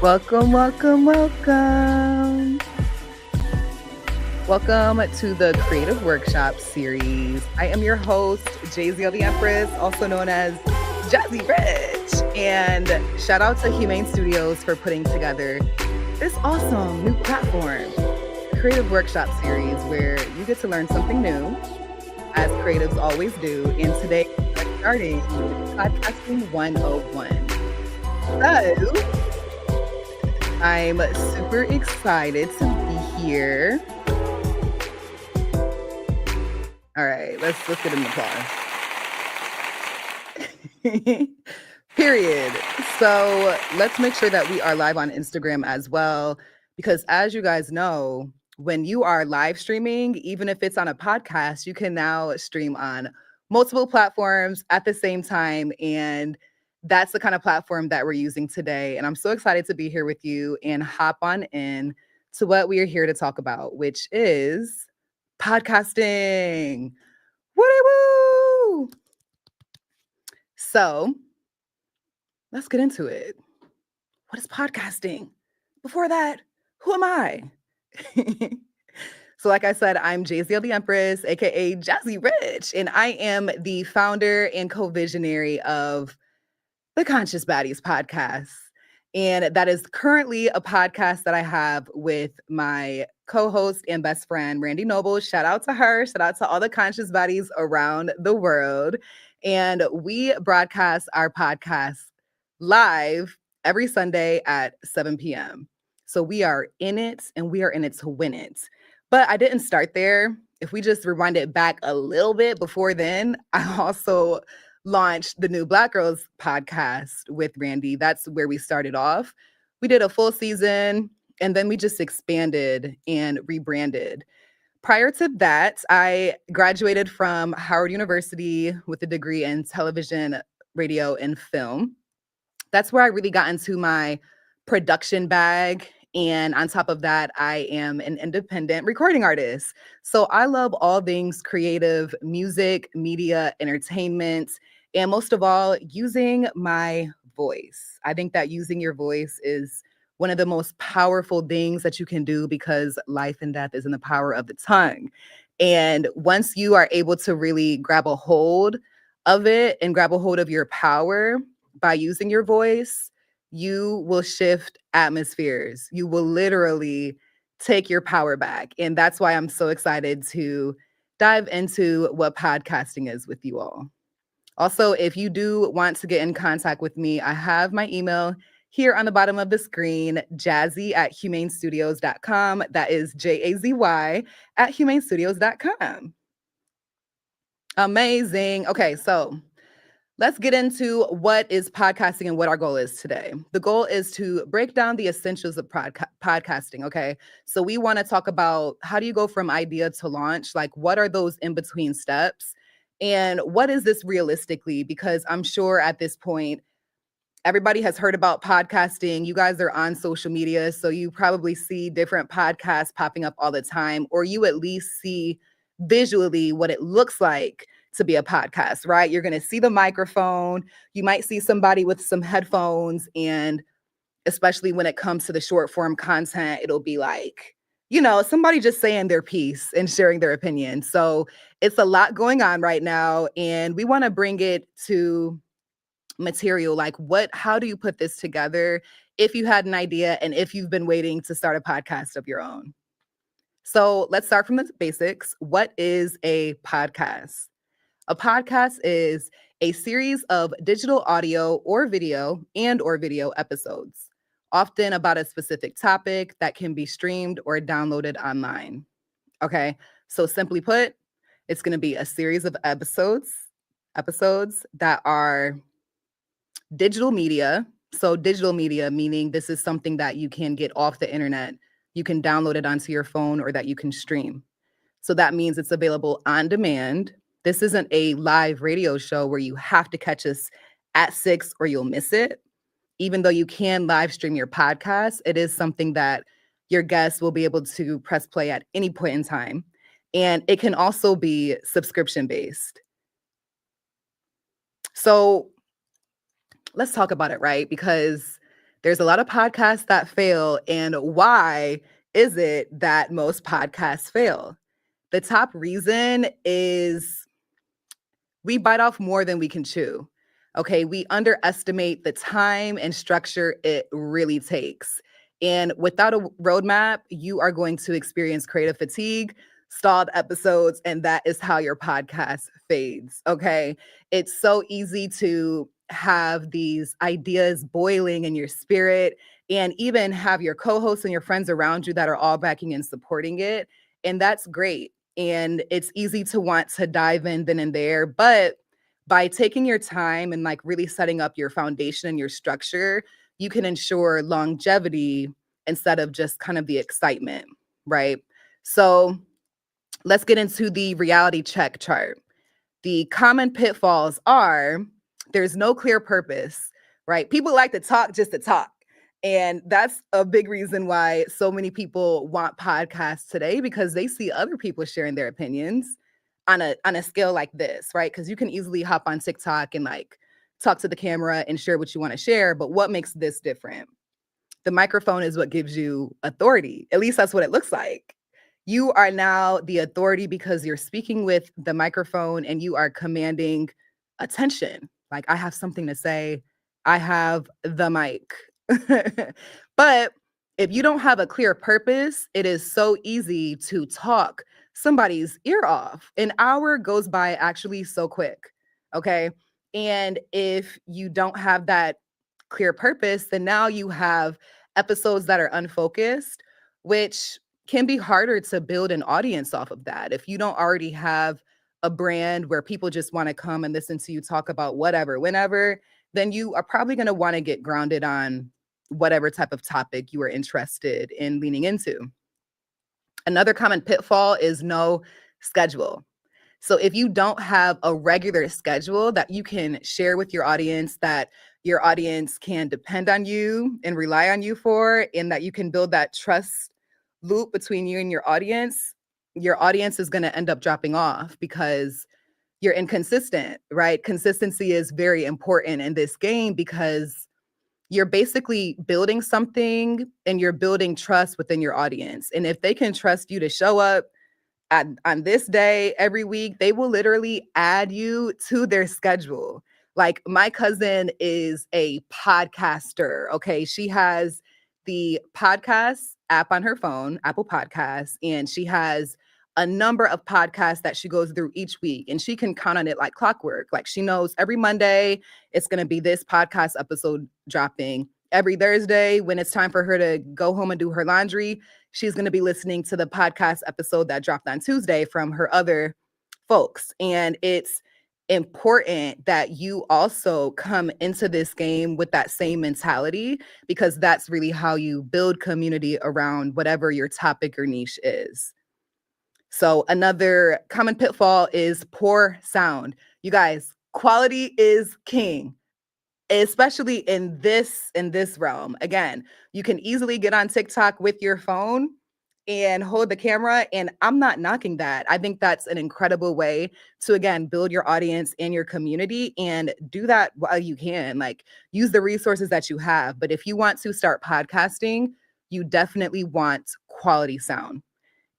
Welcome, welcome, welcome. Welcome to the Creative Workshop series. I am your host, Jay-Z the Empress, also known as Jazzy Rich. And shout out to Hvmane Studios for putting together this awesome new platform, the Creative Workshop series, where you get to learn something new, as creatives always do. And today we're starting Podcasting 101. So I'm super excited to be here. All right, let's get an applause. Period. So let's make sure that we are live on Instagram as well, because as you guys know, when you are live streaming, even if it's on a podcast, you can now stream on multiple platforms at the same time. And that's the kind of platform that we're using today. And I'm so excited to be here with you and hop on in to what we are here to talk about, which is podcasting. Woo! So let's get into it. What is podcasting? Before that, who am I? So like I said, I'm Jay-Z the Empress, aka Jazzy Rich, and I am the founder and co-visionary of the Conscious Baddies podcast. And that is currently a podcast that I have with my co-host and best friend, Randy Noble. Shout out to her. Shout out to all the Conscious Baddies around the world. And we broadcast our podcast live every Sunday at 7 p.m. So we are in it and we are in it to win it. But I didn't start there. If we just rewind it back a little bit before then, I also launched the new Black Girls podcast with Randy. That's where we started off. We did a full season and then we just expanded and rebranded. Prior to that, I graduated from Howard University with a degree in television, radio, and film. That's where I really got into my production bag. And on top of that, I am an independent recording artist. So I love all things creative, music, media, entertainment, and most of all, using my voice. I think that using your voice is one of the most powerful things that you can do because life and death is in the power of the tongue. And once you are able to really grab a hold of it and grab a hold of your power by using your voice, you will shift atmospheres. You will literally take your power back. And that's why I'm so excited to dive into what podcasting is with you all. Also, if you do want to get in contact with me, I have my email here on the bottom of the screen, jazzy@hvmanestudios.com. That is JAZY@hvmanestudios.com. Amazing. Okay, so let's get into what is podcasting and what our goal is today. The goal is to break down the essentials of podcasting, okay? So we want to talk about how do you go from idea to launch? Like, what are those in-between steps? And what is this realistically? Because I'm sure at this point, everybody has heard about podcasting. You guys are on social media, so you probably see different podcasts popping up all the time, or you at least see visually what it looks like to be a podcast, right? You're going to see the microphone. You might see somebody with some headphones. And especially when it comes to the short form content, it'll be like, somebody just saying their piece and sharing their opinion. So it's a lot going on right now. And we want to bring it to material. Like, how do you put this together if you had an idea and if you've been waiting to start a podcast of your own? So let's start from the basics. What is a podcast? A podcast is a series of digital audio or video episodes, often about a specific topic that can be streamed or downloaded online. Okay, so simply put, it's going to be a series of episodes that are digital media. So digital media, meaning this is something that you can get off the internet. You can download it onto your phone or that you can stream. So that means it's available on demand. This isn't a live radio show where you have to catch us at 6 or you'll miss it. Even though you can live stream your podcast, it is something that your guests will be able to press play at any point in time. And it can also be subscription based. So let's talk about it, right? Because There's a lot of podcasts that fail, and why is it that most podcasts fail? The top reason is we bite off more than we can chew. Okay, we underestimate the time and structure it really takes. And without a roadmap, you are going to experience creative fatigue, stalled episodes, and that is how your podcast fades. Okay, it's so easy to have these ideas boiling in your spirit and even have your co hosts and your friends around you that are all backing and supporting it. And that's great, and it's easy to want to dive in then and there, but by taking your time and like really setting up your foundation and your structure, you can ensure longevity instead of just kind of the excitement, right? So let's get into the reality check chart. The common pitfalls are there's no clear purpose, right? People like to talk just to talk. And that's a big reason why so many people want podcasts today, because they see other people sharing their opinions on a scale like this, right? Because you can easily hop on TikTok and like talk to the camera and share what you want to share. But what makes this different? The microphone is what gives you authority. At least that's what it looks like. You are now the authority because you're speaking with the microphone and you are commanding attention. Like, I have something to say. I have the mic. But if you don't have a clear purpose, it is so easy to talk somebody's ear off. An hour goes by actually so quick. Okay. And if you don't have that clear purpose, then now you have episodes that are unfocused, which can be harder to build an audience off of that. If you don't already have a brand where people just want to come and listen to you talk about whatever, whenever, then you are probably going to want to get grounded on whatever type of topic you are interested in leaning into. Another common pitfall is no schedule. So if you don't have a regular schedule that you can share with your audience, that your audience can depend on you and rely on you for, and that you can build that trust loop between you and your audience is going to end up dropping off because you're inconsistent, right? Consistency is very important in this game because you're basically building something and you're building trust within your audience. And if they can trust you to show up on this day every week, they will literally add you to their schedule. Like, my cousin is a podcaster. Okay. She has the podcast app on her phone, Apple Podcasts, and she has a number of podcasts that she goes through each week, and she can count on it like clockwork. Like, she knows every Monday it's going to be this podcast episode dropping. Every Thursday, when it's time for her to go home and do her laundry, she's going to be listening to the podcast episode that dropped on Tuesday from her other folks. And it's important that you also come into this game with that same mentality, because that's really how you build community around whatever your topic or niche is. So another common pitfall is poor sound. You guys, quality is king, especially in this realm. Again, you can easily get on TikTok with your phone and hold the camera, and I'm not knocking that. I think that's an incredible way to, again, build your audience and your community, and do that while you can. Like, use the resources that you have. But if you want to start podcasting, you definitely want quality sound.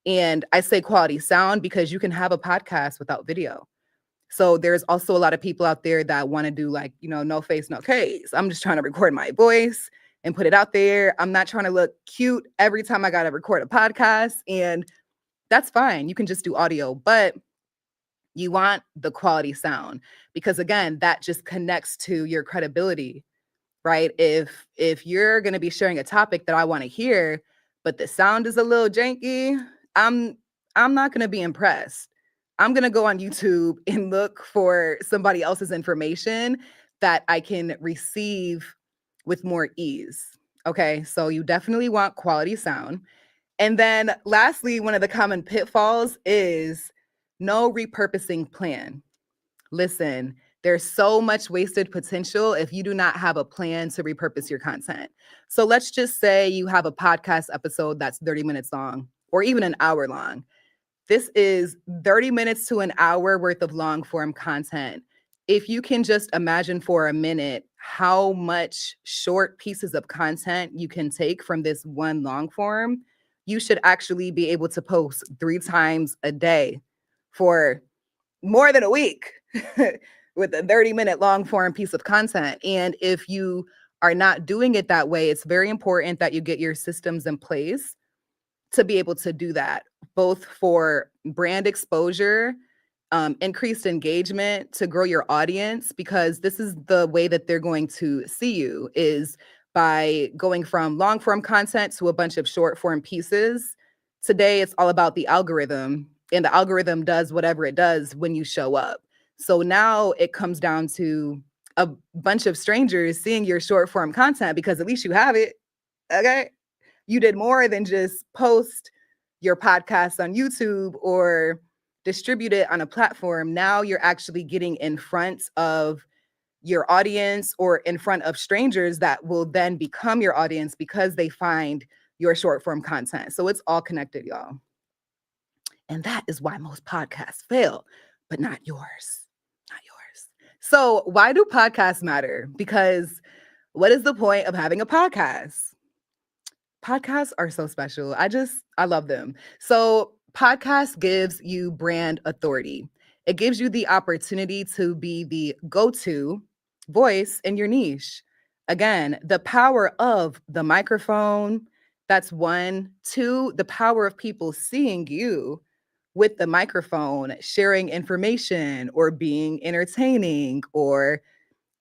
And I say quality sound because you can have a podcast without video. So there's also a lot of people out there that want to do, like, no face, no case. I'm just trying to record my voice and put it out there. I'm not trying to look cute every time I got to record a podcast. And that's fine. You can just do audio, but you want the quality sound because, again, that just connects to your credibility, right? If you're going to be sharing a topic that I want to hear, but the sound is a little janky, I'm not going to be impressed. I'm going to go on YouTube and look for somebody else's information that I can receive with more ease. Okay? So you definitely want quality sound. And then lastly, one of the common pitfalls is no repurposing plan. Listen, there's so much wasted potential if you do not have a plan to repurpose your content. So let's just say you have a podcast episode that's 30 minutes long or even an hour long. This is 30 minutes to an hour worth of long form content. if you can just imagine for a minute how much short pieces of content you can take from this one long form, you should actually be able to post 3 times a day for more than a week with a 30-minute long form piece of content. And if you are not doing it that way, it's very important that you get your systems in place to be able to do that, both for brand exposure, increased engagement, to grow your audience, because this is the way that they're going to see you, is by going from long form content to a bunch of short form pieces. Today, it's all about the algorithm, and the algorithm does whatever it does when you show up. So now it comes down to a bunch of strangers seeing your short form content because at least you have it. Okay. You did more than just post your podcast on YouTube or distribute it on a platform. Now you're actually getting in front of your audience or in front of strangers that will then become your audience because they find your short form content. So it's all connected, y'all. And that is why most podcasts fail, but not yours. Not yours. So, why do podcasts matter? Because what is the point of having a podcast? Podcasts are so special. I love them. So, podcast gives you brand authority. It gives you the opportunity to be the go-to voice in your niche. Again, the power of the microphone, that's one. Two, the power of people seeing you with the microphone, sharing information or being entertaining or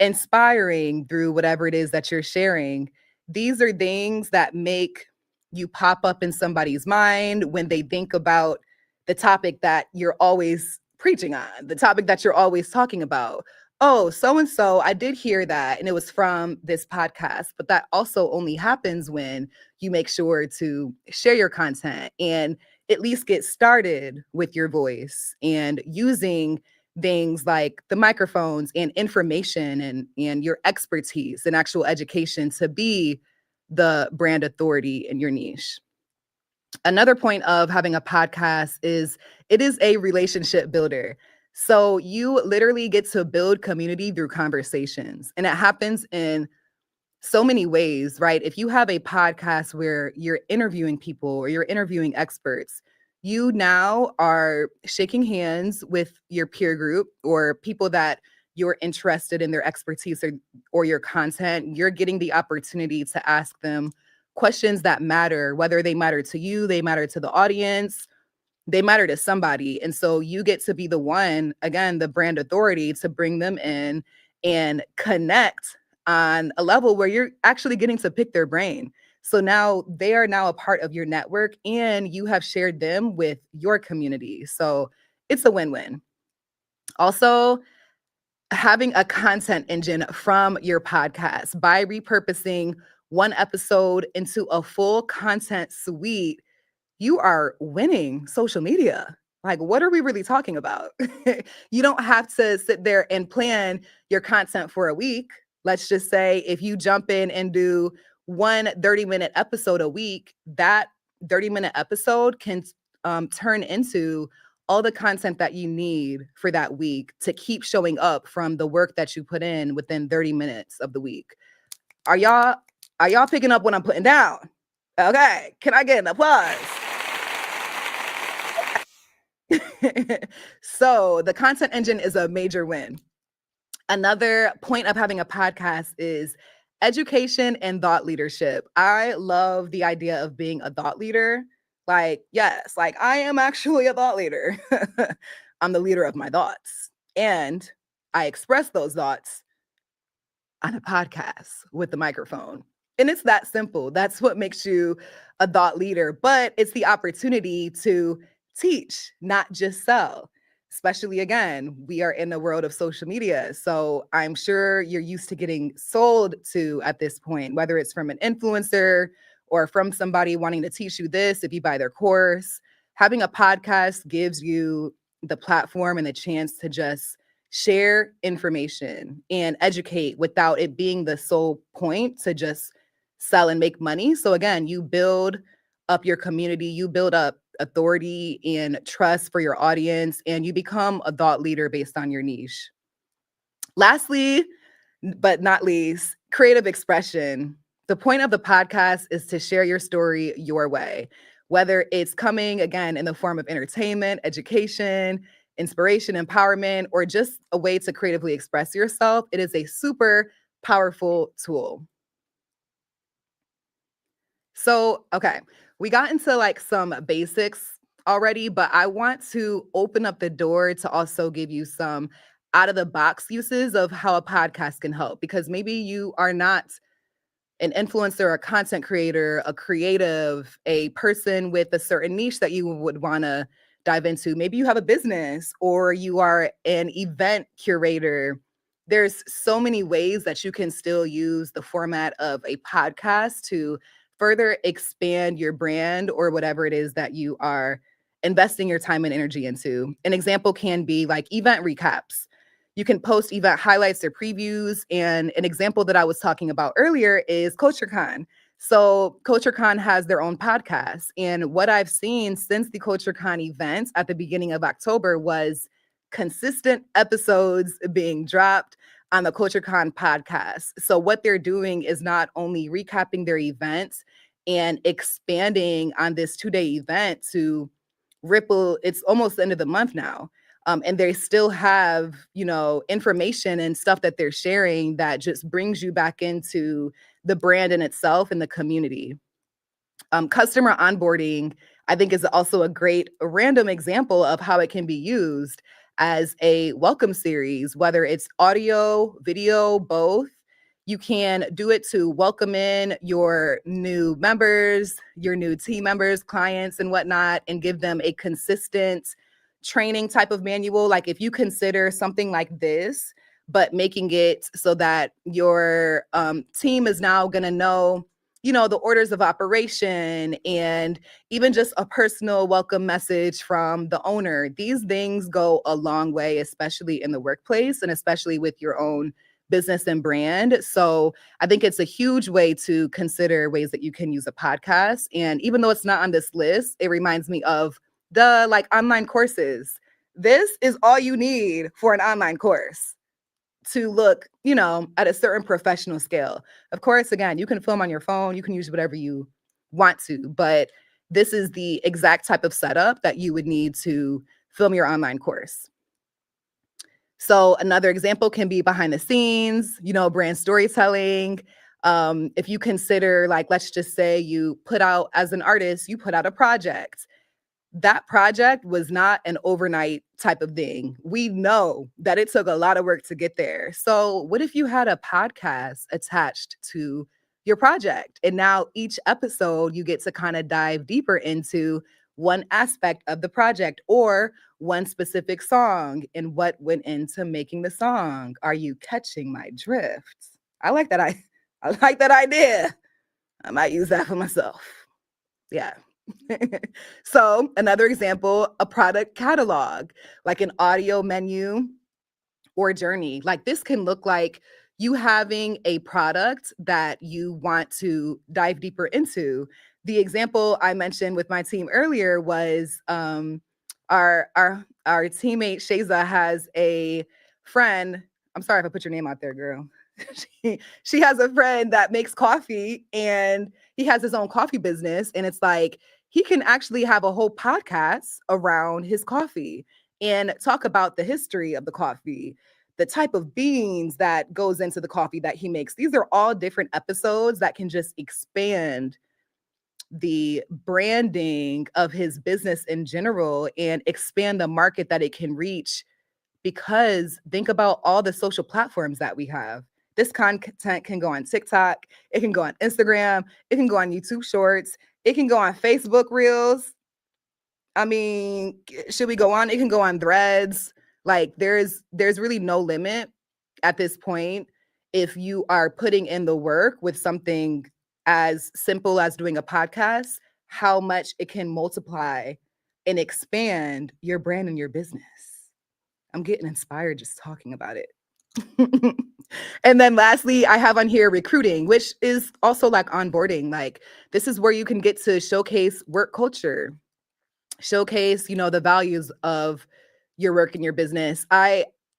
inspiring through whatever it is that you're sharing. These are things that make you pop up in somebody's mind when they think about the topic that you're always preaching on, the topic that you're always talking about. Oh, so and so, I did hear that, and it was from this podcast. But that also only happens when you make sure to share your content and at least get started with your voice and using things like the microphones and information and your expertise and actual education to be the brand authority in your niche. Another point of having a podcast is it is a relationship builder. So you literally get to build community through conversations, and it happens in so many ways, right? If you have a podcast where you're interviewing people or you're interviewing experts, you now are shaking hands with your peer group or people that you're interested in their expertise or your content. You're getting the opportunity to ask them questions that matter, whether they matter to you, they matter to the audience, they matter to somebody. And so you get to be the one, again, the brand authority to bring them in and connect on a level where you're actually getting to pick their brain. So now they are now a part of your network and you have shared them with your community. So it's a win-win. Also, having a content engine from your podcast by repurposing one episode into a full content suite, you are winning social media. Like, what are we really talking about? You don't have to sit there and plan your content for a week. Let's just say if you jump in and do one 30-minute episode a week, that 30-minute episode can turn into all the content that you need for that week to keep showing up from the work that you put in within 30 minutes of the week. Are y'all picking up what I'm putting down? Okay, can I get an applause? So the content engine is a major win. Another point of having a podcast is education and thought leadership. I love the idea of being a thought leader. Like, yes, like I am actually a thought leader. I'm the leader of my thoughts. And I express those thoughts on a podcast with the microphone. And it's that simple. That's what makes you a thought leader. But it's the opportunity to teach, not just sell. Especially again, we are in the world of social media. So I'm sure you're used to getting sold to at this point, whether it's from an influencer or from somebody wanting to teach you this if you buy their course. Having a podcast gives you the platform and the chance to just share information and educate without it being the sole point to just sell and make money. So again, you build up your community, you build up authority and trust for your audience, and you become a thought leader based on your niche. Lastly, but not least, creative expression. The point of the podcast is to share your story your way, whether it's coming again in the form of entertainment, education, inspiration, empowerment, or just a way to creatively express yourself. It is a super powerful tool. So, okay, we got into like some basics already, but I want to open up the door to also give you some out of the box uses of how a podcast can help because maybe you are not an influencer, a content creator, a creative, a person with a certain niche that you would want to dive into. Maybe you have a business or you are an event curator. There's so many ways that you can still use the format of a podcast to further expand your brand or whatever it is that you are investing your time and energy into. An example can be like event recaps. You can post event highlights or previews. And an example that I was talking about earlier is CultureCon. So CultureCon has their own podcast. And what I've seen since the CultureCon event at the beginning of October was consistent episodes being dropped on the CultureCon podcast. So what they're doing is not only recapping their events and expanding on this 2-day event to ripple, it's almost the end of the month now, and they still have, information and stuff that they're sharing that just brings you back into the brand in itself and the community. Customer onboarding, I think, is also a great random example of how it can be used as a welcome series, whether it's audio, video, both. You can do it to welcome in your new members, your new team members, clients, and whatnot, and give them a consistent training type of manual. Like if you consider something like this, but making it so that your team is now going to know, the orders of operation and even just a personal welcome message from the owner. These things go a long way, especially in the workplace and especially with your own business and brand. So I think it's a huge way to consider ways that you can use a podcast. And even though it's not on this list, it reminds me of the like online courses. This is all you need for an online course to look, at a certain professional scale. Of course, again, you can film on your phone, you can use whatever you want to, but this is the exact type of setup that you would need to film your online course. So another example can be behind the scenes, brand storytelling. If you consider, like, let's just say you put out, as an artist, you put out a project. That project was not an overnight type of thing. We know that it took a lot of work to get there. So, what if you had a podcast attached to your project? And now each episode, you get to kind of dive deeper into one aspect of the project or one specific song and what went into making the song. Are you catching my drift? I like that. I like that idea. I might use that for myself. Yeah. So, another example, a product catalog, like an audio menu or journey. Like this can look like you having a product that you want to dive deeper into. The example I mentioned with my team earlier was our teammate Shaza has a friend. I'm sorry if I put your name out there, girl. she has a friend that makes coffee and he has his own coffee business. And it's like he can actually have a whole podcast around his coffee and talk about the history of the coffee, the type of beans that goes into the coffee that he makes. These are all different episodes that can just expand the branding of his business in general and expand the market that it can reach. Because think about all the social platforms that we have. This content can go on TikTok, it can go on Instagram, it can go on YouTube Shorts, it can go on Facebook Reels. I mean, should we go on? It can go on Threads. Like there's really no limit at this point if you are putting in the work with something as simple as doing a podcast, how much it can multiply and expand your brand and your business. I'm getting inspired just talking about it. And then lastly, I have on here recruiting, which is also like onboarding. Like this is where you can get to showcase work culture, showcase, the values of your work and your business.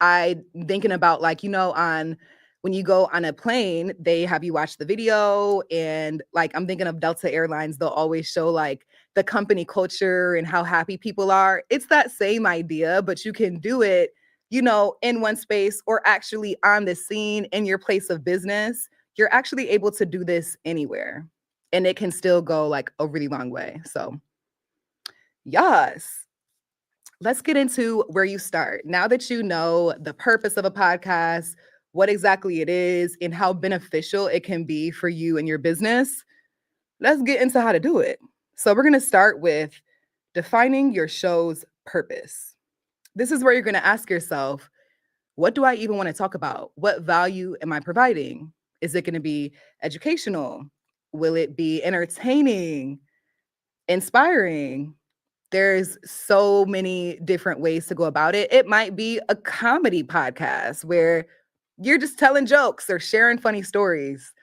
I thinking about like, on when you go on a plane, they have you watch the video and like I'm thinking of Delta Airlines, they'll always show like the company culture and how happy people are. It's that same idea, but you can do it, in one space or actually on the scene in your place of business. You're actually able to do this anywhere and it can still go like a really long way. So, yes. Let's get into where you start. Now that you know the purpose of a podcast, what exactly it is, and how beneficial it can be for you and your business, let's get into how to do it. So, we're going to start with defining your show's purpose. This is where you're going to ask yourself, what do I even want to talk about? What value am I providing? Is it going to be educational? Will it be entertaining, inspiring? There's so many different ways to go about it. It might be a comedy podcast where you're just telling jokes or sharing funny stories.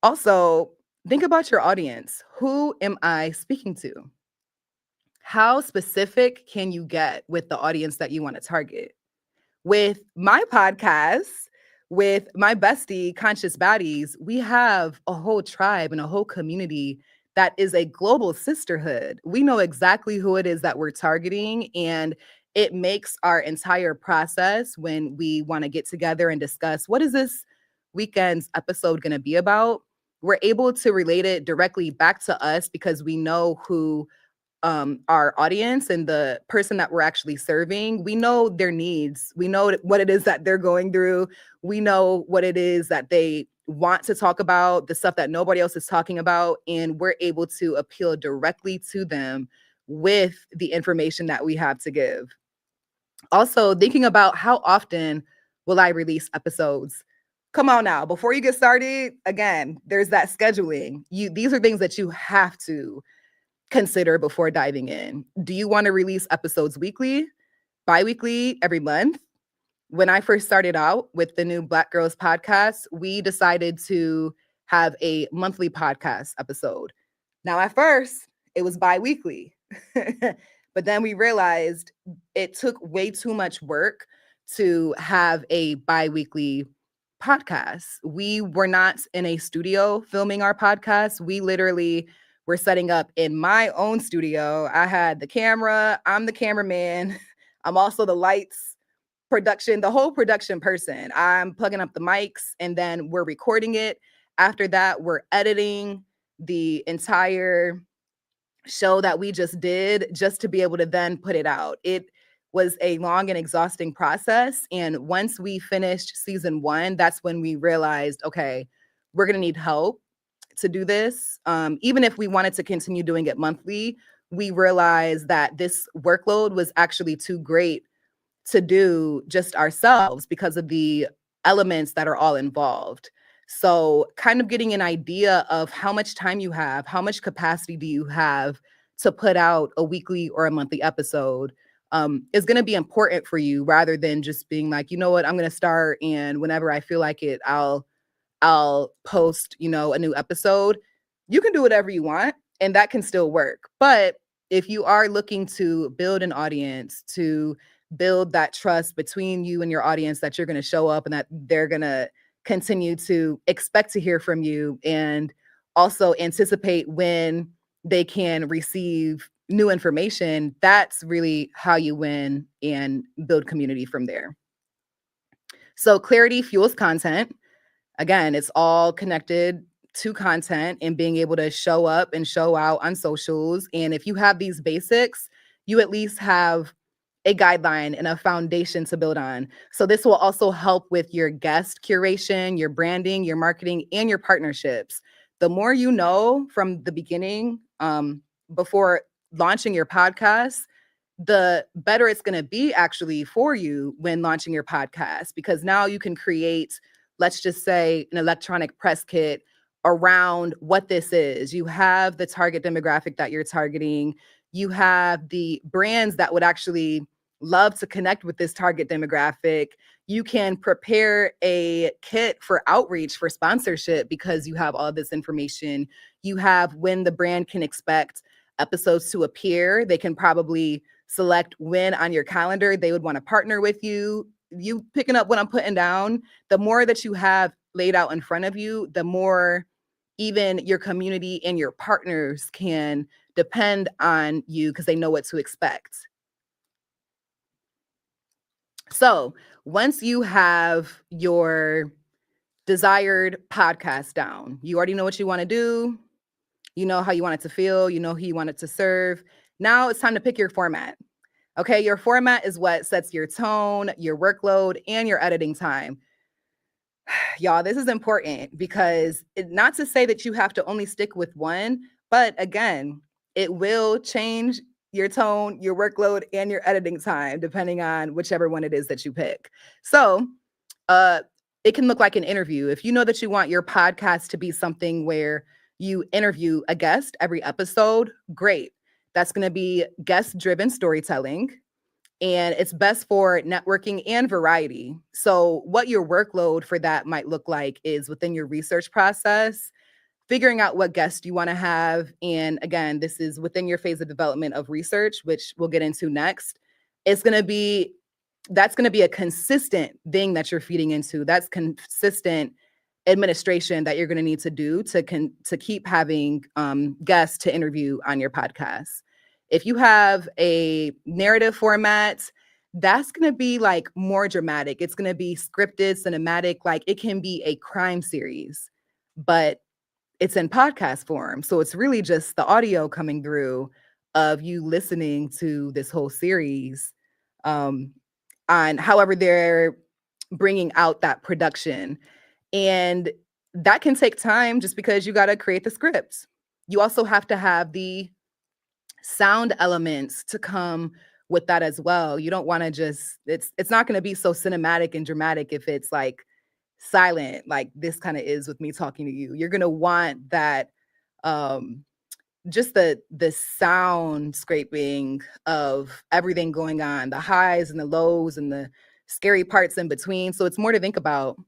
Also, think about your audience. Who am I speaking to? How specific can you get with the audience that you want to target? With my podcast, with my bestie, Conscious Baddies, we have a whole tribe and a whole community that is a global sisterhood. We know exactly who it is that we're targeting, and it makes our entire process when we want to get together and discuss what is this weekend's episode going to be about. We're able to relate it directly back to us because we know who our audience and the person that we're actually serving. We know their needs. We know what it is that they're going through. We know what it is that they want to talk about, the stuff that nobody else is talking about. And we're able to appeal directly to them with the information that we have to give. Also, thinking about how often will I release episodes? Come on now, before you get started, again, there's that scheduling. These are things that you have to consider before diving in. Do you want to release episodes weekly, bi-weekly, every month? When I first started out with the new Black Girls podcast, we decided to have a monthly podcast episode. Now, at first, it was bi-weekly, but then we realized it took way too much work to have a bi-weekly podcast. We were not in a studio filming our podcast. We literally were setting up in my own studio. I had the camera, I'm the cameraman, I'm also the lights, production, the whole production person. I'm plugging up the mics and then we're recording it. After that, we're editing the entire show that we just did just to be able to then put it out. It was a long and exhausting process. And once we finished season 1, that's when we realized, okay, we're going to need help to do this. Even if we wanted to continue doing it monthly, we realized that this workload was actually too great to do just ourselves because of the elements that are all involved. So, kind of getting an idea of how much time you have, how much capacity do you have to put out a weekly or a monthly episode is going to be important for you rather than just being like, you know what, I'm going to start and whenever I feel like it, I'll post, a new episode. You can do whatever you want and that can still work. But if you are looking to build an audience, to build that trust between you and your audience that you're going to show up and that they're going to continue to expect to hear from you and also anticipate when they can receive new information, that's really how you win and build community from there. So clarity fuels content. Again, it's all connected to content and being able to show up and show out on socials. And if you have these basics, you at least have a guideline and a foundation to build on. So this will also help with your guest curation, your branding, your marketing, and your partnerships. The more you know from the beginning, before launching your podcast, the better it's going to be actually for you when launching your podcast, because now you can create, let's just say, an electronic press kit around what this is. You have the target demographic that you're targeting. You have the brands that would actually love to connect with this target demographic. You can prepare a kit for outreach for sponsorship because you have all this information. You have when the brand can expect episodes to appear. They can probably select when on your calendar they would want to partner with you. you picking up what I'm putting down, the more that you have laid out in front of you, the more even your community and your partners can depend on you because they know what to expect. So once you have your desired podcast down, you already know what you want to do, you know how you want it to feel, you know who you want it to serve. Now it's time to pick your format. Okay, your format is what sets your tone, your workload, and your editing time. Y'all, this is important because not to say that you have to only stick with one, but again, it will change your tone, your workload, and your editing time depending on whichever one it is that you pick. So, uh, it can look like an interview. If you know that you want your podcast to be something where you interview a guest every episode, great. That's going to be guest driven storytelling, and it's best for networking and variety. So, what your workload for that might look like is within your research process, figuring out what guests you want to have. And again, this is within your phase of development of research, which we'll get into next. It's going to be that's going to be a consistent thing that you're feeding into. That's consistent administration that you're going to need to do to keep having guests to interview on your podcast. If you have a narrative format, that's going to be like more dramatic. It's going to be scripted, cinematic, like it can be a crime series, but it's in podcast form. So it's really just the audio coming through of you listening to this whole series, um, on however they're bringing out that production. And that can take time just because you got to create the scripts. You also have to have the sound elements to come with that as well. You don't want to just it's not going to be so cinematic and dramatic if it's like silent like this kind of is with me talking to you. You're going to want that um just the sound scraping of everything going on, the highs and the lows and the scary parts in between. So it's more to think about.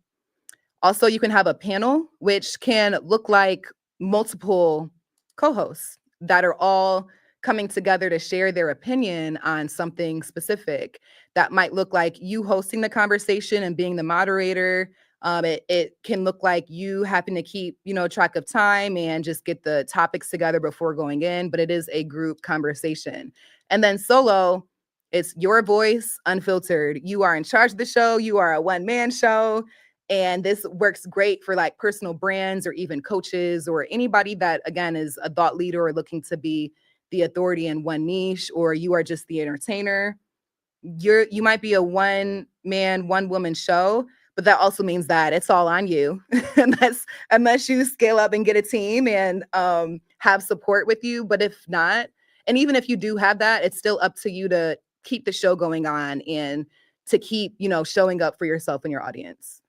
Also, you can have a panel, which can look like multiple co hosts that are all coming together to share their opinion on something specific. That might look like you hosting the conversation and being the moderator. It can look like you having to keep, track of time and just get the topics together before going in, but it is a group conversation. And then solo, it's your voice unfiltered. You are in charge of the show. You are a one-man show. And this works great for like personal brands or even coaches or anybody that, again, is a thought leader or looking to be the authority in one niche, or you are just the entertainer. You might be a one man, one woman show, but that also means that it's all on you unless you scale up and get a team and have support with you. But if not, and even if you do have that, it's still up to you to keep the show going on and to keep, showing up for yourself and your audience.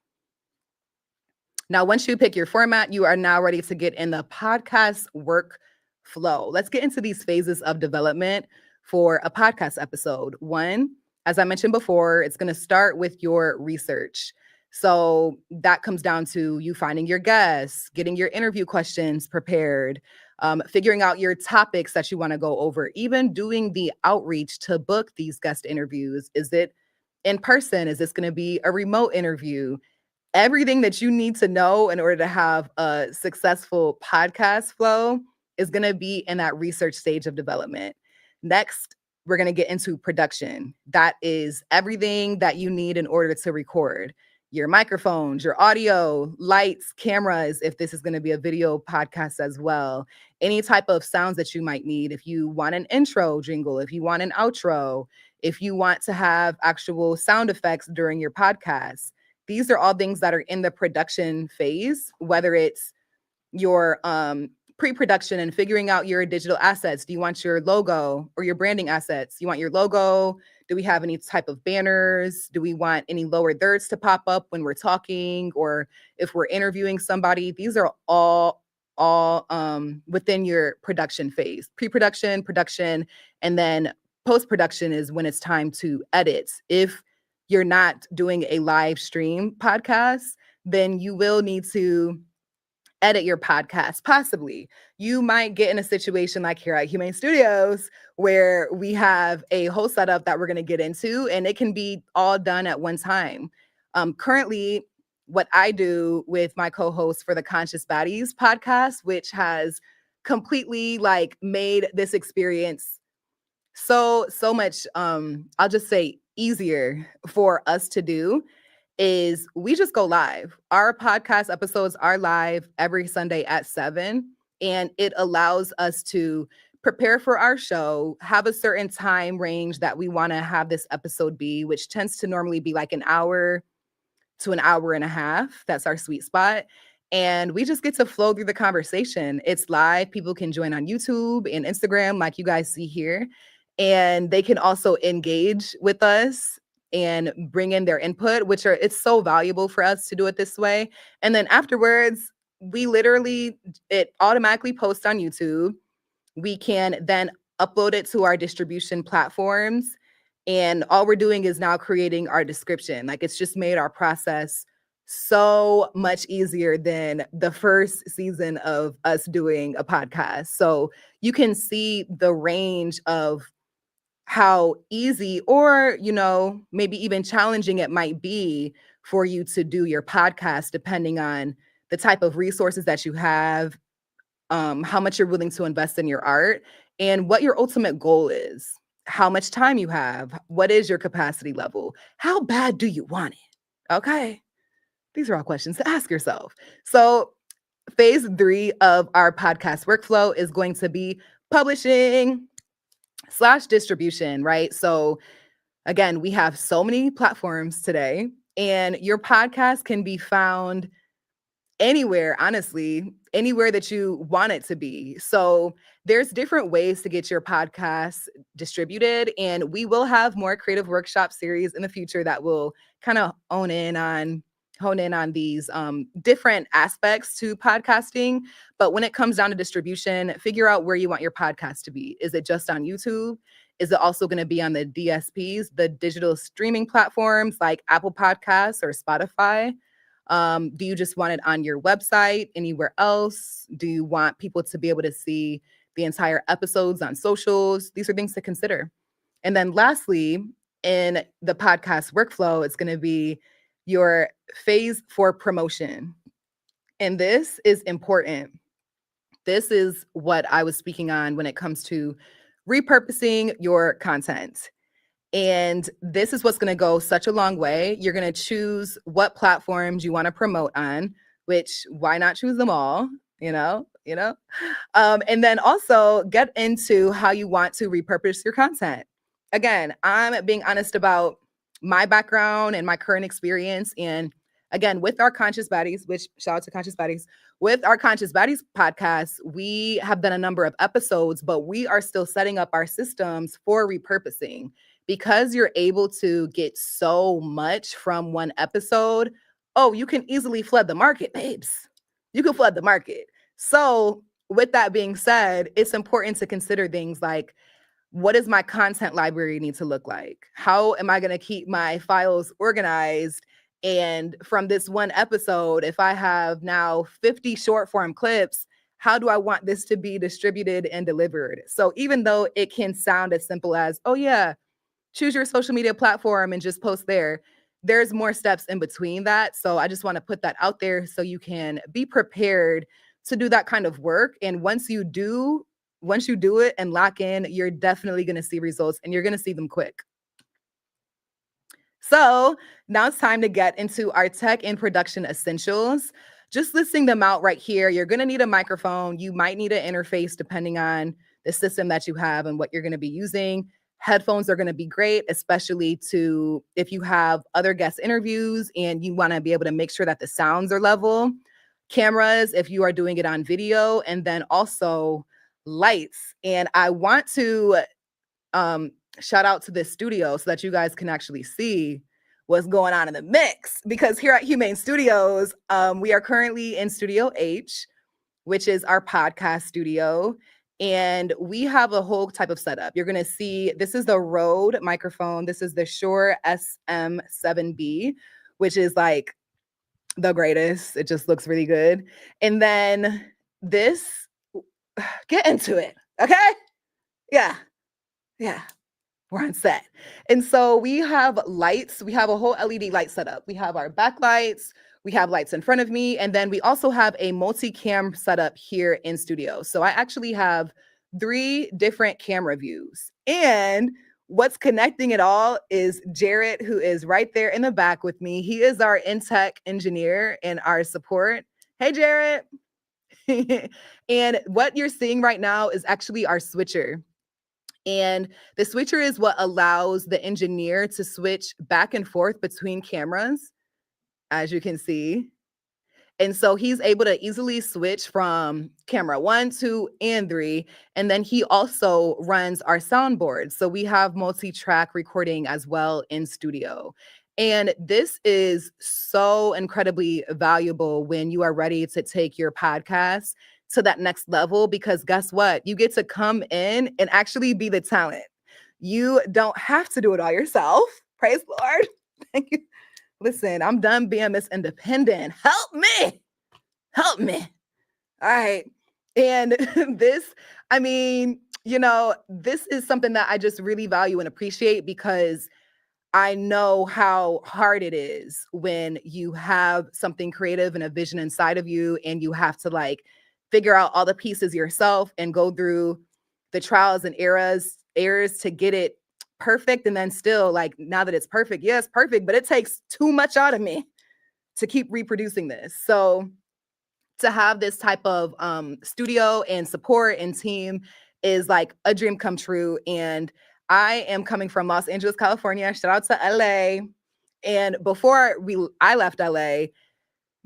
Now, once you pick your format, you are now ready to get in the podcast workflow. Let's get into these phases of development for a podcast episode. One, as I mentioned before, it's going to start with your research. So that comes down to you finding your guests, getting your interview questions prepared, figuring out your topics that you want to go over, even doing the outreach to book these guest interviews. Is it in person? Is this going to be a remote interview? Everything that you need to know in order to have a successful podcast flow is going to be in that research stage of development. Next, we're going to get into production. That is everything that you need in order to record your microphones, your audio, lights, cameras, if this is going to be a video podcast as well, any type of sounds that you might need. If you want an intro jingle, if you want an outro, if you want to have actual sound effects during your podcast. These are all things that are in the production phase, whether it's your pre-production and figuring out your digital assets. Do you want your logo or your branding assets? You want your logo? Do we have any type of banners? Do we want any lower thirds to pop up when we're talking or if we're interviewing somebody? These are all within your production phase. Pre-production, production, and then post-production is when it's time to edit. If you're not doing a live stream podcast, then you will need to edit your podcast. Possibly. You might get in a situation like here at Hvmane Studios where we have a whole setup that we're going to get into, and it can be all done at one time. Currently, what I do with my co-host for the Conscious Baddies podcast, which has completely like made this experience so much I'll just say easier for us to do, is we just go live. Our podcast episodes are live every Sunday at 7, and it allows us to prepare for our show, have a certain time range that we want to have this episode be, which tends to normally be like an hour to an hour and a half. That's our sweet spot. And we just get to flow through the conversation. It's live. People can join on YouTube and Instagram, like you guys see here. And they can also engage with us and bring in their input, which are, it's so valuable for us to do it this way. And then afterwards, we literally, it automatically posts on YouTube. We can then upload it to our distribution platforms. And all we're doing is now creating our description. Like, it's just made our process so much easier than the first season of us doing a podcast. So you can see the range of how easy or, maybe even challenging it might be for you to do your podcast, depending on the type of resources that you have, how much you're willing to invest in your art, and what your ultimate goal is, how much time you have, what is your capacity level, how bad do you want it? Okay. These are all questions to ask yourself. So, phase 3 of our podcast workflow is going to be publishing / distribution, right? So, again, we have so many platforms today, and your podcast can be found anywhere, honestly, anywhere that you want it to be. So there's different ways to get your podcast distributed, and we will have more creative workshop series in the future that will kind of hone in on these different aspects to podcasting. But when it comes down to distribution, figure out where you want your podcast to be. Is it just on YouTube? Is it also going to be on the DSPs, the digital streaming platforms like Apple Podcasts or Spotify? Do you just want it on your website, anywhere else? Do you want people to be able to see the entire episodes on socials? These are things to consider. And then lastly, in the podcast workflow, it's going to be your phase for promotion. And this is important. This is what I was speaking on when it comes to repurposing your content. And this is what's going to go such a long way. You're going to choose what platforms you want to promote on, which why not choose them all, and then also get into how you want to repurpose your content. Again, I'm being honest about my background and my current experience. And again, with our Conscious Baddies, which shout out to Conscious Baddies, with our Conscious Baddies podcast, we have done a number of episodes, but we are still setting up our systems for repurposing. Because you're able to get so much from one episode, you can easily flood the market, babes. You can flood the market. So with that being said, it's important to consider things like, what does my content library need to look like? How am I going to keep my files organized? And from this one episode, if I have now 50 short form clips, how do I want this to be distributed and delivered? So even though it can sound as simple as, oh yeah, choose your social media platform and just post there, there's more steps in between that. So I just want to put that out there so you can be prepared to do that kind of work. And once you do it and lock in, you're definitely going to see results, and you're going to see them quick. So now it's time to get into our tech and production essentials. Just listing them out right here. You're going to need a microphone. You might need an interface depending on the system that you have and what you're going to be using. Headphones are going to be great, especially if you have other guest interviews and you want to be able to make sure that the sounds are level. Cameras, if you are doing it on video, and then also lights. And I want to shout out to this studio so that you guys can actually see what's going on in the mix, because here at Hvmane Studios, we are currently in Studio H, which is our podcast studio. And we have a whole type of setup. You're going to see, this is the Rode microphone. This is the Shure SM7B, which is like the greatest. It just looks really good. And then this, get into it. Okay. Yeah. Yeah. We're on set. And so we have lights. We have a whole LED light setup. We have our backlights. We have lights in front of me. And then we also have a multi-cam setup here in studio. So I actually have 3 different camera views. And what's connecting it all is Jarrett, who is right there in the back with me. He is our in-tech engineer and our support. Hey, Jarrett. And what you're seeing right now is actually our switcher. And the switcher is what allows the engineer to switch back and forth between cameras, as you can see. And so he's able to easily switch from camera 1, 2, and 3. And then he also runs our soundboard. So we have multi-track recording as well in studio. And this is so incredibly valuable when you are ready to take your podcast to that next level, because guess what? You get to come in and actually be the talent. You don't have to do it all yourself. Praise the Lord. Thank you. Listen, I'm done being Miss Independent. Help me. Help me. All right. And this, I mean, this is something that I just really value and appreciate, because I know how hard it is when you have something creative and a vision inside of you, and you have to like figure out all the pieces yourself and go through the trials and errors to get it perfect. And then still, like, now that it's perfect, yeah, it's perfect, but it takes too much out of me to keep reproducing this. So to have this type of studio and support and team is like a dream come true. And I am coming from Los Angeles, California. Shout out to LA. And before I left LA,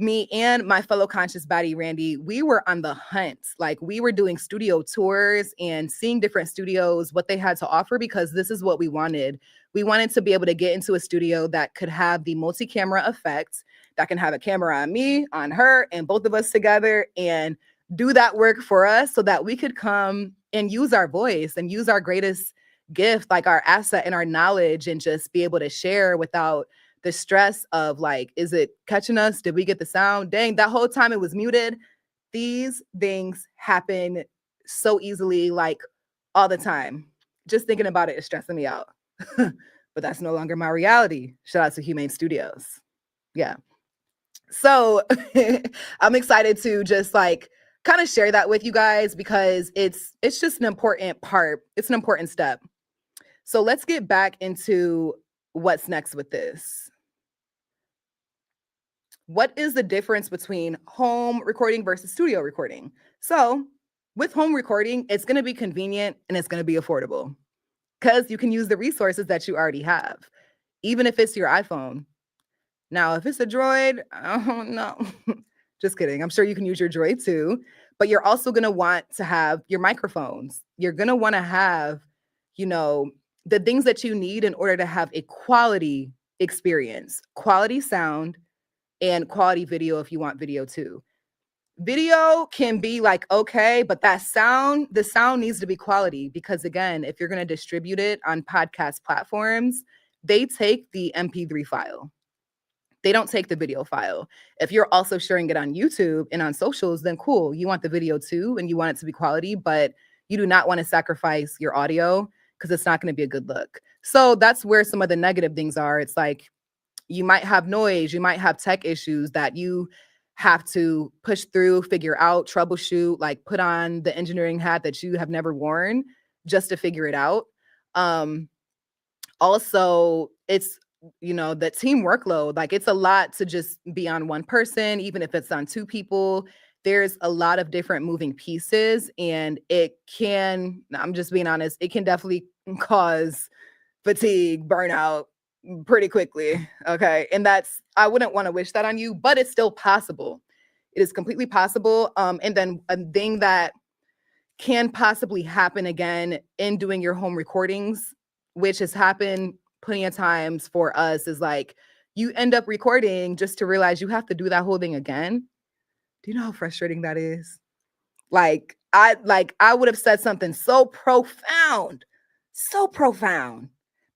me and my fellow conscious body, Randy, we were on the hunt. Like, we were doing studio tours and seeing different studios, what they had to offer, because this is what we wanted. We wanted to be able to get into a studio that could have the multi-camera effect, that can have a camera on me, on her, and both of us together, and do that work for us so that we could come and use our voice and use our greatest gift, like our asset and our knowledge, and just be able to share without the stress of like, is it catching us? Did we get the sound? Dang, that whole time it was muted. These things happen so easily, like all the time. Just thinking about it is stressing me out. But that's no longer my reality. Shout out to Hvmane Studios. Yeah. So I'm excited to just like kind of share that with you guys, because it's just an important part. It's an important step. So let's get back into what's next with this. What is the difference between home recording versus studio recording? So with home recording, it's going to be convenient and it's going to be affordable, because you can use the resources that you already have, even if it's your iPhone. Now, if it's a Droid, oh no, just kidding. I'm sure you can use your Droid too, but you're also going to want to have your microphones. You're going to want to have, the things that you need in order to have a quality experience, quality sound, and quality video if you want video too. Video can be like, okay, but the sound needs to be quality, because again, if you're going to distribute it on podcast platforms, they take the MP3 file. They don't take the video file. If you're also sharing it on YouTube and on socials, then cool. You want the video too, and you want it to be quality, but you do not want to sacrifice your audio, because it's not going to be a good look. So that's where some of the negative things are. It's like, you might have noise, you might have tech issues that you have to push through, figure out, troubleshoot, like put on the engineering hat that you have never worn just to figure it out. Also, it's, the team workload. Like, it's a lot to just be on one person, even if it's on 2 people. There's a lot of different moving pieces, and I'm just being honest, it can definitely cause fatigue, burnout pretty quickly. Okay. And I wouldn't want to wish that on you, but it's still possible. It is completely possible. And then a thing that can possibly happen again in doing your home recordings, which has happened plenty of times for us, is like, you end up recording just to realize you have to do that whole thing again. Do you know how frustrating that is? Like, I would have said something so profound.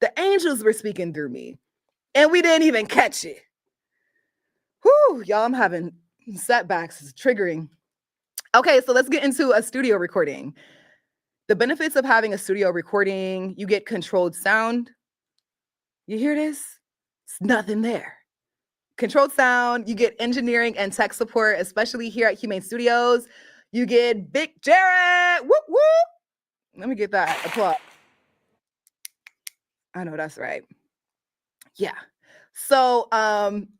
The angels were speaking through me, and we didn't even catch it. Whew, y'all, I'm having setbacks. It's triggering. Okay, so let's get into a studio recording. The benefits of having a studio recording, you get controlled sound. You hear this? It's nothing there. Controlled sound, you get engineering and tech support, especially here at Hvmane Studios. You get Big Jared. Whoop, whoop. Let me get that applause. I know that's right. Yeah. So,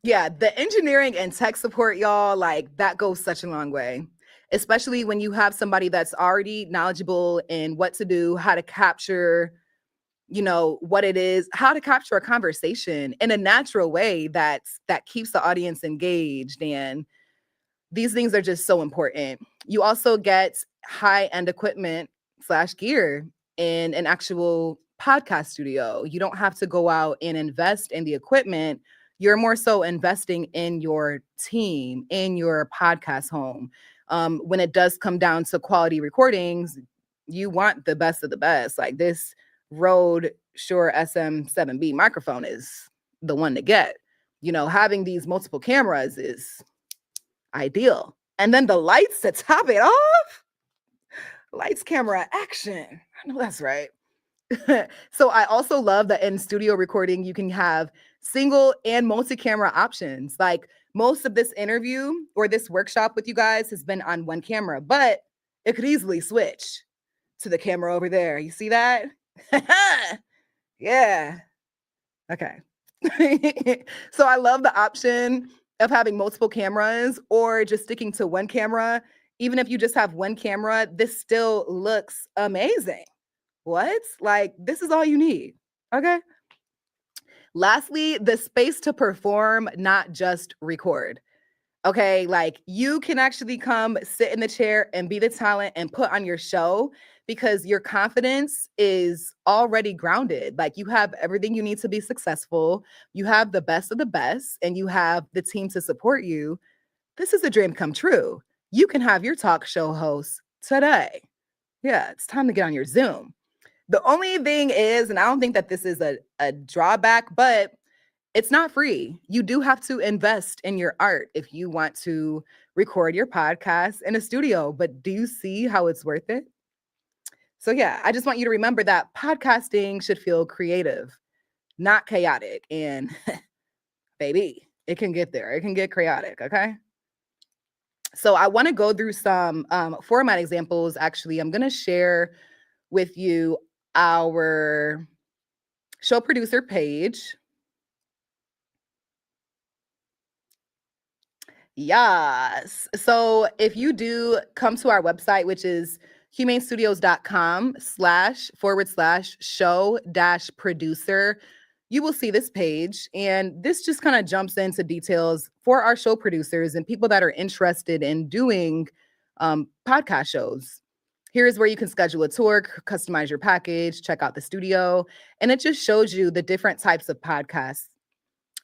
yeah, the engineering and tech support, y'all, like that goes such a long way, especially when you have somebody that's already knowledgeable in what to do, how to capture, what it is, how to capture a conversation in a natural way that keeps the audience engaged. And these things are just so important. You also get high-end equipment slash gear in an actual podcast studio. You don't have to go out and invest in the equipment. You're more so investing in your team, in your podcast home. When it does come down to quality recordings, you want the best of the best. Like this Rode Shure SM7B microphone is the one to get. Having these multiple cameras is ideal. And then the lights to top it off. Lights, camera, action. I know that's right. So I also love that in studio recording, you can have single and multi-camera options. Like most of this interview or this workshop with you guys has been on one camera, but it could easily switch to the camera over there. You see that? Yeah. Okay. So I love the option of having multiple cameras or just sticking to one camera. Even if you just have one camera, this still looks amazing. What? Like, this is all you need. Okay. Lastly, the space to perform, not just record. Okay, like you can actually come sit in the chair and be the talent and put on your show because your confidence is already grounded. Like you have everything you need to be successful. You have the best of the best and you have the team to support you. This is a dream come true. You can have your talk show host today. Yeah, it's time to get on your Zoom. The only thing is, and I don't think that this is a drawback, but it's not free. You do have to invest in your art if you want to record your podcast in a studio. But do you see how it's worth it? So, yeah, I just want you to remember that podcasting should feel creative, not chaotic. And baby, it can get there. It can get chaotic. Okay. So, I want to go through some format examples. Actually, I'm going to share with you our show producer page. Yes. So if you do come to our website, which is humanestudios.com/show-producer, you will see this page. And this just kind of jumps into details for our show producers and people that are interested in doing podcast shows. Here's where you can schedule a tour, customize your package, check out the studio. And it just shows you the different types of podcasts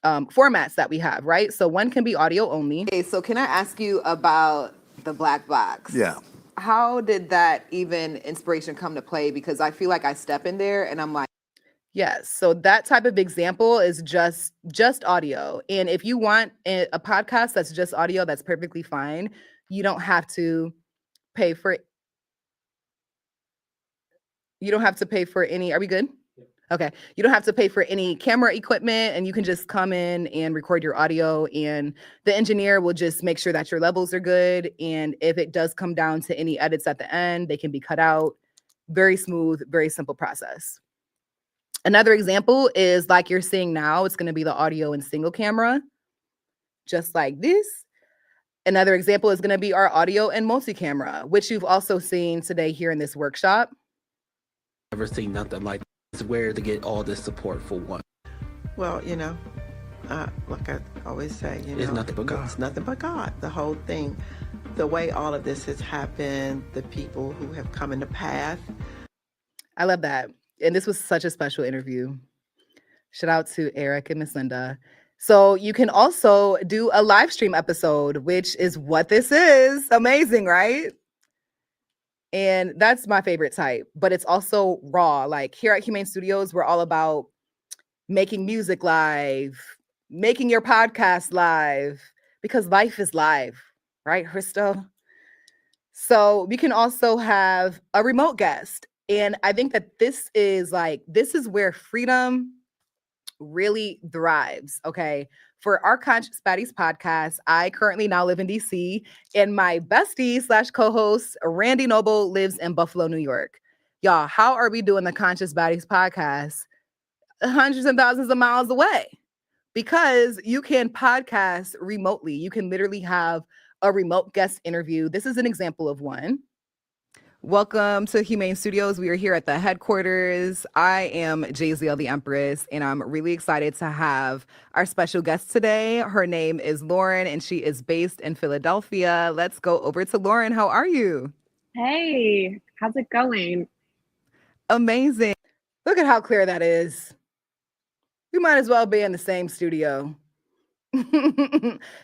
formats that we have, right? So one can be audio only. Okay, so can I ask you about the black box? Yeah. How did that even inspiration come to play? Because I feel like I step in there and I'm like, yes. So that type of example is just audio. And if you want a podcast that's just audio, that's perfectly fine. You don't have to pay for any. Are we good? Okay. You don't have to pay for any camera equipment and you can just come in and record your audio and the engineer will just make sure that your levels are good. And if it does come down to any edits at the end, they can be cut out. Very smooth, very simple process. Another example is like you're seeing now, it's going to be the audio and single camera, just like this. Another example is going to be our audio and multi-camera, which you've also seen today here in this workshop. Never seen nothing like this. Where to get all this support for one? Well, like I always say, it's nothing but God. It's nothing but God. The whole thing, the way all of this has happened, the people who have come in the path. I love that. And this was such a special interview. Shout out to Eric and Miss Linda. So you can also do a live stream episode, which is what this is. Amazing, right? And that's my favorite type, but it's also raw. Like here at Hvmane Studios, we're all about making music live, making your podcast live, because life is live, right, Christo? So we can also have a remote guest. And I think that this is where freedom really thrives. Okay. For our Conscious Baddies podcast, I currently now live in DC, and my bestie slash co host, Randy Noble, lives in Buffalo, New York. Y'all, how are we doing the Conscious Baddies podcast hundreds and thousands of miles away? Because you can podcast remotely. You can literally have a remote guest interview. This is an example of one. Welcome to Hvmane Studios. We are here at the headquarters. I am Jayziel the Empress, and I'm really excited to have our special guest today. Her name is Lauren, and she is based in Philadelphia. Let's go over to Lauren. How are you? Hey, how's it going? Amazing. Look at how clear that is. We might as well be in the same studio.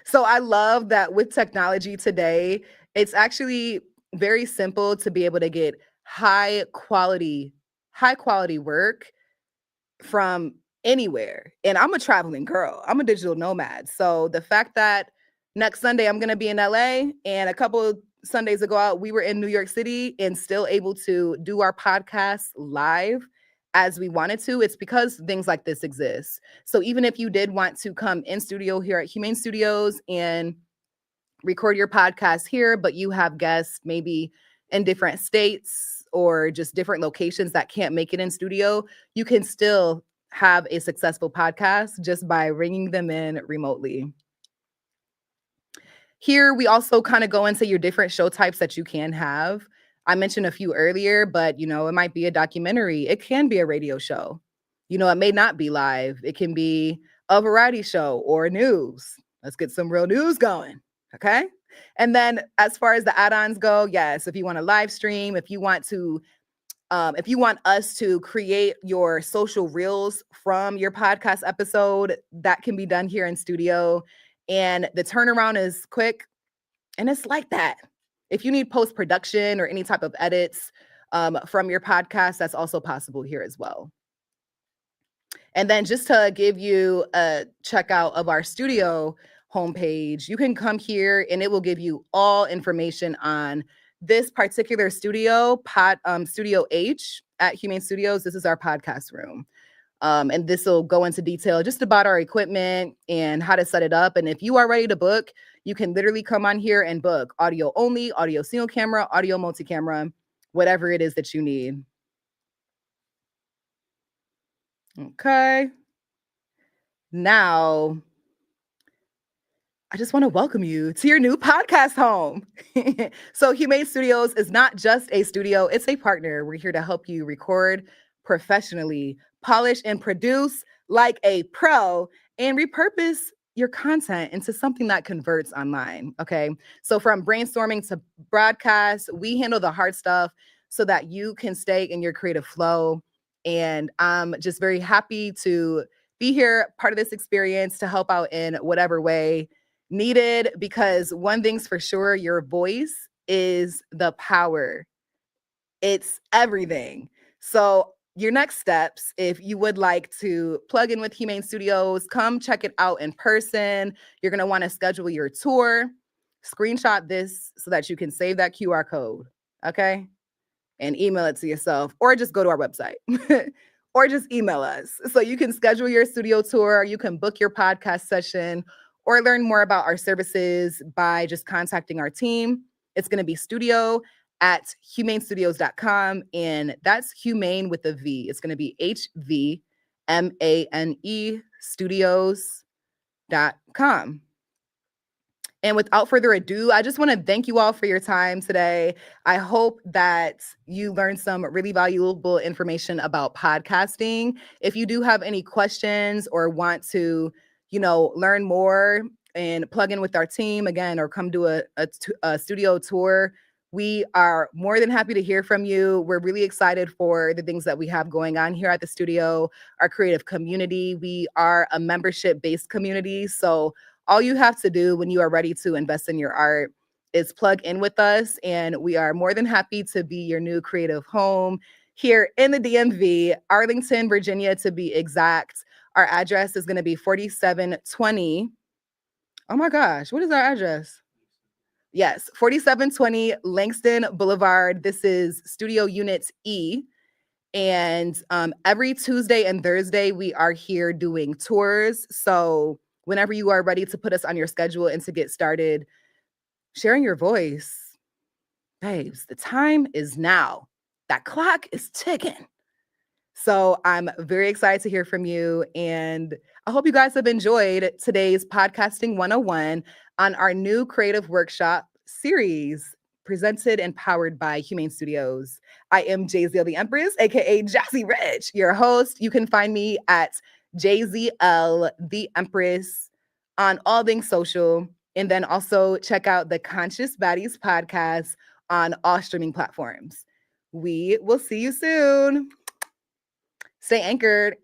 So I love that with technology today, it's actually very simple to be able to get high quality work from anywhere. And I'm a traveling girl. I'm a digital nomad. So the fact that next Sunday I'm going to be in LA, and a couple of Sundays ago out we were in New York City and still able to do our podcast live as we wanted to, it's because things like this exist. So even if you did want to come in studio here at Hvmane Studios and record your podcast here, but you have guests maybe in different states or just different locations that can't make it in studio, you can still have a successful podcast just by ringing them in remotely. Here, we also kind of go into your different show types that you can have. I mentioned a few earlier, but it might be a documentary. It can be a radio show. It may not be live. It can be a variety show or news. Let's get some real news going. Okay. And then as far as the add-ons go, yes, if you want to live stream, if you want us to create your social reels from your podcast episode, that can be done here in studio. And the turnaround is quick. And it's like that. If you need post-production or any type of edits from your podcast, that's also possible here as well. And then just to give you a checkout of our studio homepage, you can come here and it will give you all information on this particular studio, Studio H at Hvmane Studios. This is our podcast room. And this will go into detail just about our equipment and how to set it up. And if you are ready to book, you can literally come on here and book audio only, audio single camera, audio multi-camera, whatever it is that you need. Okay. Now, I just want to welcome you to your new podcast home. So Hvmane Studios is not just a studio, it's a partner. We're here to help you record professionally, polish and produce like a pro, and repurpose your content into something that converts online. Okay. So from brainstorming to broadcast, we handle the hard stuff so that you can stay in your creative flow. And I'm just very happy to be here, part of this experience, to help out in whatever way needed, because one thing's for sure, your voice is the power. It's everything. So your next steps, if you would like to plug in with Hvmane Studios, come check it out in person. You're going to want to schedule your tour. Screenshot this so that you can save that QR code, okay? And email it to yourself, or just go to our website or just email us. So you can schedule your studio tour, you can book your podcast session, or learn more about our services by just contacting our team. It's going to be studio@hvmanestudios.com, and that's Hvmane with a V. It's going to be HVMANE studios.com. And without further ado, I just want to thank you all for your time today. I hope that you learned some really valuable information about podcasting. If you do have any questions or want to, learn more and plug in with our team again, or come do a studio tour, we are more than happy to hear from you. We're really excited for the things that we have going on here at the studio, our creative community. We are a membership-based community, so all you have to do when you are ready to invest in your art is plug in with us, and we are more than happy to be your new creative home here in the DMV, Arlington, Virginia, to be exact. Our address is going to be 4720 Oh my gosh, what is our address? Yes, 4720 Langston Boulevard. This is Studio Unit E. And every Tuesday and Thursday, we are here doing tours. So whenever you are ready to put us on your schedule and to get started sharing your voice, babes, the time is now. That clock is ticking. So I'm very excited to hear from you. And I hope you guys have enjoyed today's Podcasting 101 on our new creative workshop series presented and powered by Hvmane Studios. I am JZL the Empress, aka Jazzy Rich, your host. You can find me at JZL the Empress on all things social. And then also check out the Conscious Baddies podcast on all streaming platforms. We will see you soon. Stay anchored.